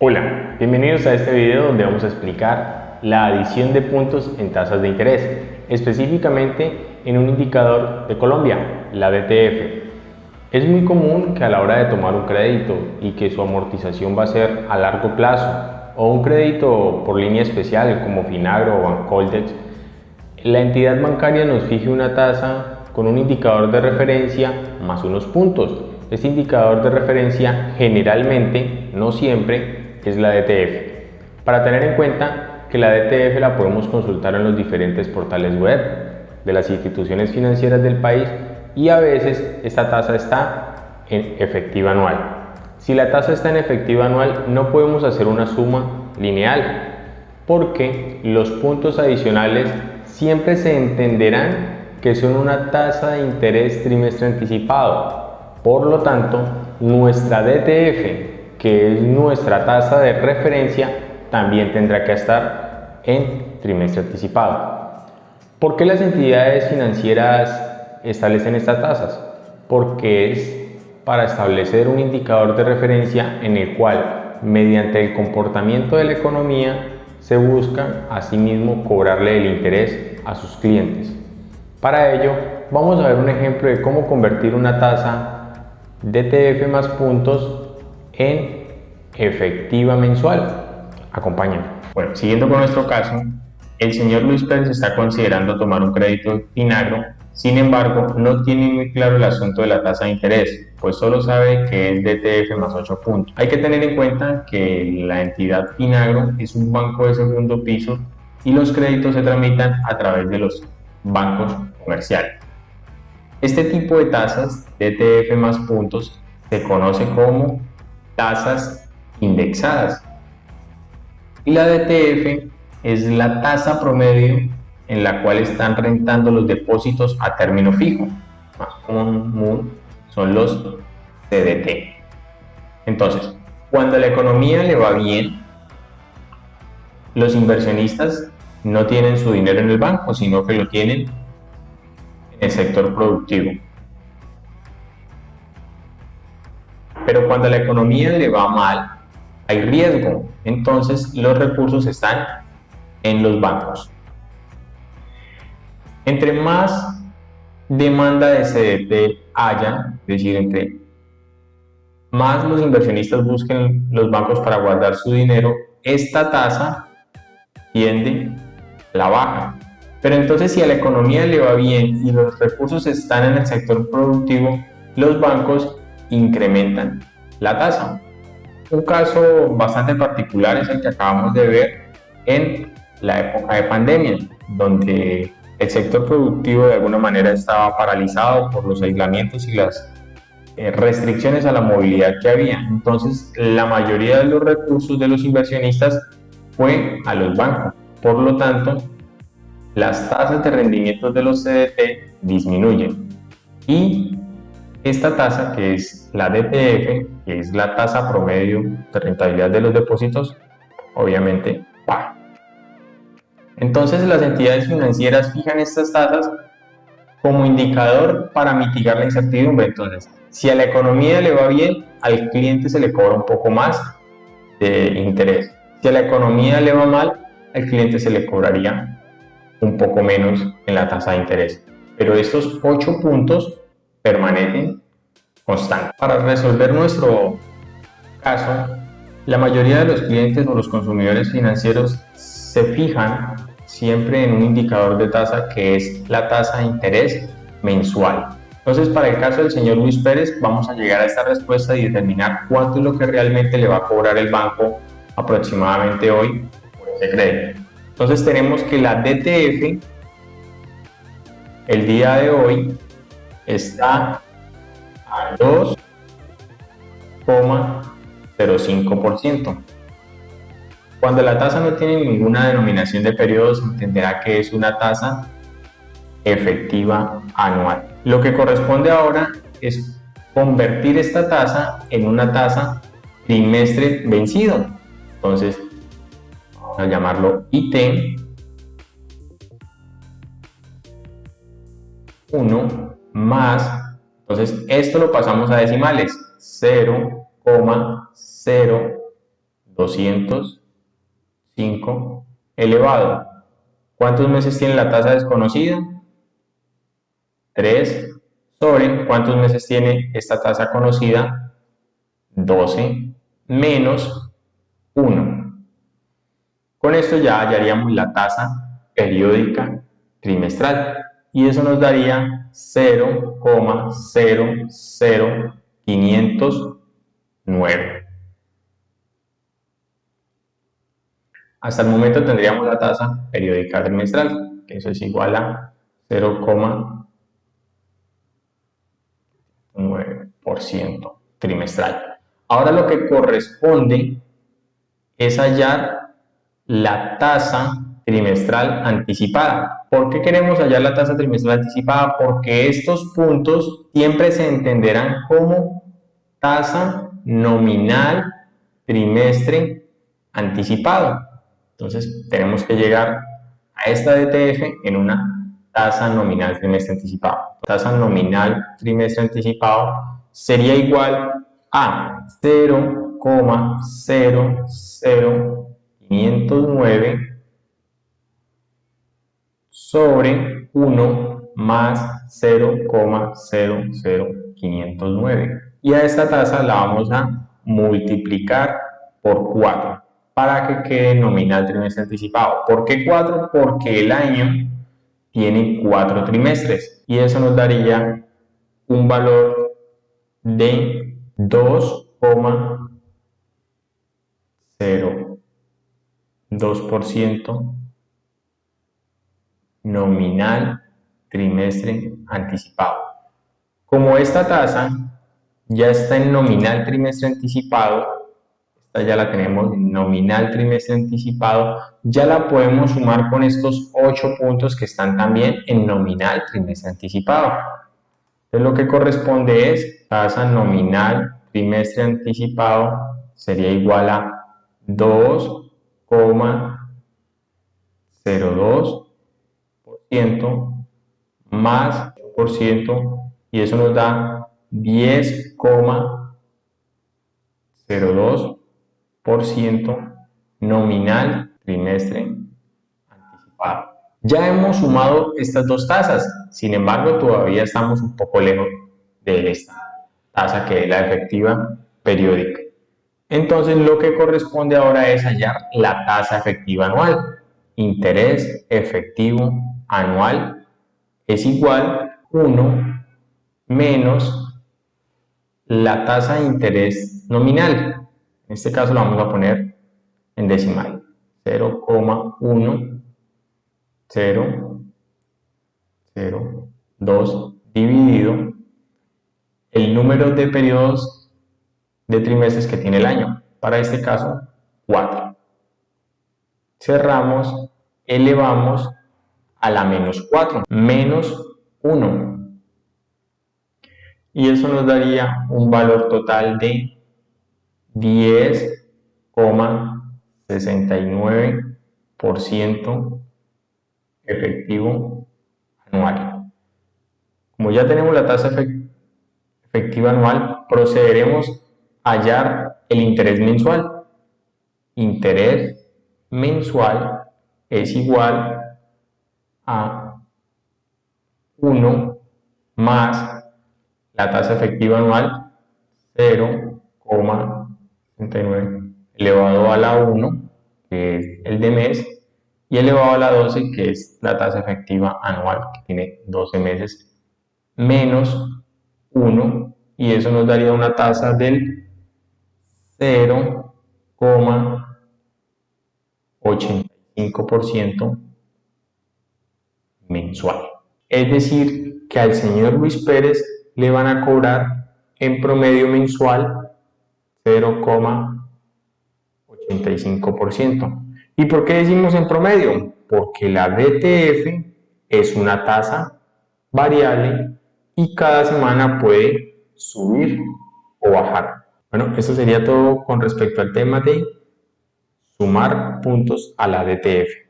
Hola, bienvenidos a este video donde vamos a explicar la adición de puntos en tasas de interés, específicamente en un indicador de Colombia, la DTF. Es muy común que a la hora de tomar un crédito y que su amortización va a ser a largo plazo o un crédito por línea especial como Finagro o Bancoldex, la entidad bancaria nos fije una tasa con un indicador de referencia más unos puntos. Este indicador de referencia generalmente, no siempre, es la DTF. Para tener en cuenta que la DTF la podemos consultar en los diferentes portales web de las instituciones financieras del país y a veces esta tasa está en efectiva anual. Si la tasa está en efectiva anual no podemos hacer una suma lineal porque los puntos adicionales siempre se entenderán que son una tasa de interés trimestre anticipado. Por lo tanto, nuestra DTF, que es nuestra tasa de referencia, también tendrá que estar en trimestre anticipado. ¿Por qué las entidades financieras establecen estas tasas? Porque es para establecer un indicador de referencia en el cual, mediante el comportamiento de la economía, se busca asimismo cobrarle el interés a sus clientes. Para ello, vamos a ver un ejemplo de cómo convertir una tasa DTF más puntos en efectiva mensual. Acompáñenme. Bueno, siguiendo con nuestro caso, el señor Luis Pérez está considerando tomar un crédito Finagro, sin embargo, no tiene muy claro el asunto de la tasa de interés, pues solo sabe que es DTF más 8 puntos. Hay que tener en cuenta que la entidad Finagro es un banco de segundo piso y los créditos se tramitan a través de los bancos comerciales. Este tipo de tasas, DTF más puntos, se conoce como tasas indexadas. Y la DTF es la tasa promedio en la cual están rentando los depósitos a término fijo. Más común son los CDT. Entonces, cuando la economía le va bien, los inversionistas no tienen su dinero en el banco, sino que lo tienen en el sector productivo. Pero cuando la economía le va mal, hay riesgo, entonces los recursos están en los bancos. Entre más demanda de CDT haya, es decir, entre más los inversionistas busquen los bancos para guardar su dinero, esta tasa tiende a la baja. Pero entonces si a la economía le va bien y los recursos están en el sector productivo, los bancos incrementan la tasa. Un caso bastante particular es el que acabamos de ver en la época de pandemia, donde el sector productivo de alguna manera estaba paralizado por los aislamientos y las restricciones a la movilidad que había. Entonces, la mayoría de los recursos de los inversionistas fue a los bancos. Por lo tanto, las tasas de rendimiento de los CDT disminuyen. Y esta tasa, que es la DTF, que es la tasa promedio de rentabilidad de los depósitos, obviamente baja. Entonces, las entidades financieras fijan estas tasas como indicador para mitigar la incertidumbre. Entonces, si a la economía le va bien, al cliente se le cobra un poco más de interés. Si a la economía le va mal, al cliente se le cobraría un poco menos en la tasa de interés. Pero estos 8 puntos permanecen constantes. Para resolver nuestro caso, la mayoría de los clientes o los consumidores financieros se fijan siempre en un indicador de tasa que es la tasa de interés mensual. Entonces, para el caso del señor Luis Pérez, vamos a llegar a esta respuesta y determinar cuánto es lo que realmente le va a cobrar el banco aproximadamente hoy por ese crédito. Entonces, tenemos que la DTF el día de hoy está a 2,05%. Cuando la tasa no tiene ninguna denominación de periodos, entenderá que es una tasa efectiva anual. Lo que corresponde ahora es convertir esta tasa en una tasa trimestre vencido. Entonces, vamos a llamarlo ítem 1 más, entonces esto lo pasamos a decimales, 0,0 205 elevado. ¿Cuántos meses tiene la tasa desconocida? 3 sobre ¿cuántos meses tiene esta tasa conocida? 12 menos 1. Con esto ya hallaríamos la tasa periódica trimestral y eso nos daría 0,00509. Hasta el momento tendríamos la tasa periódica trimestral, que eso es igual a 0,9% trimestral. Ahora lo que corresponde es hallar la tasa trimestral anticipada. ¿Por qué queremos hallar la tasa trimestral anticipada? Porque estos puntos siempre se entenderán como tasa nominal trimestre anticipado. Entonces tenemos que llegar a esta DTF en una tasa nominal trimestre anticipado. Tasa nominal trimestre anticipado sería igual a 0,00509 sobre 1 más 0,00509. Y a esta tasa la vamos a multiplicar por 4 para que quede nominal trimestre anticipado. ¿Por qué 4? Porque el año tiene 4 trimestres y eso nos daría un valor de 2,02% nominal trimestre anticipado. Como esta tasa ya está en nominal trimestre anticipado, esta ya la tenemos en nominal trimestre anticipado, ya la podemos sumar con estos 8 puntos que están también en nominal trimestre anticipado. Entonces lo que corresponde es tasa nominal trimestre anticipado sería igual a 2,02% más por ciento y eso nos da 10,02% nominal trimestre anticipado. Ya hemos sumado estas dos tasas, sin embargo todavía estamos un poco lejos de esta tasa que es la efectiva periódica. Entonces lo que corresponde ahora es hallar la tasa efectiva anual. Interés efectivo anual es igual a 1 menos la tasa de interés nominal. En este caso lo vamos a poner en decimal. 0,1002 dividido el número de periodos de trimestres que tiene el año. Para este caso, 4. Cerramos, elevamos a la menos 4, menos 1. Y eso nos daría un valor total de 10,69% efectivo anual. Como ya tenemos la tasa efectiva anual, procederemos a hallar el interés mensual. Interés mensual es igual a 1 más la tasa efectiva anual 0,69 elevado a la 1, que es el de mes, y elevado a la 12, que es la tasa efectiva anual, que tiene 12 meses, menos 1, y eso nos daría una tasa del 0,85% mensual. Es decir, que al señor Luis Pérez le van a cobrar en promedio mensual 0,85%. ¿Y por qué decimos en promedio? Porque la DTF es una tasa variable y cada semana puede subir o bajar. Bueno, eso sería todo con respecto al tema de sumar puntos a la DTF.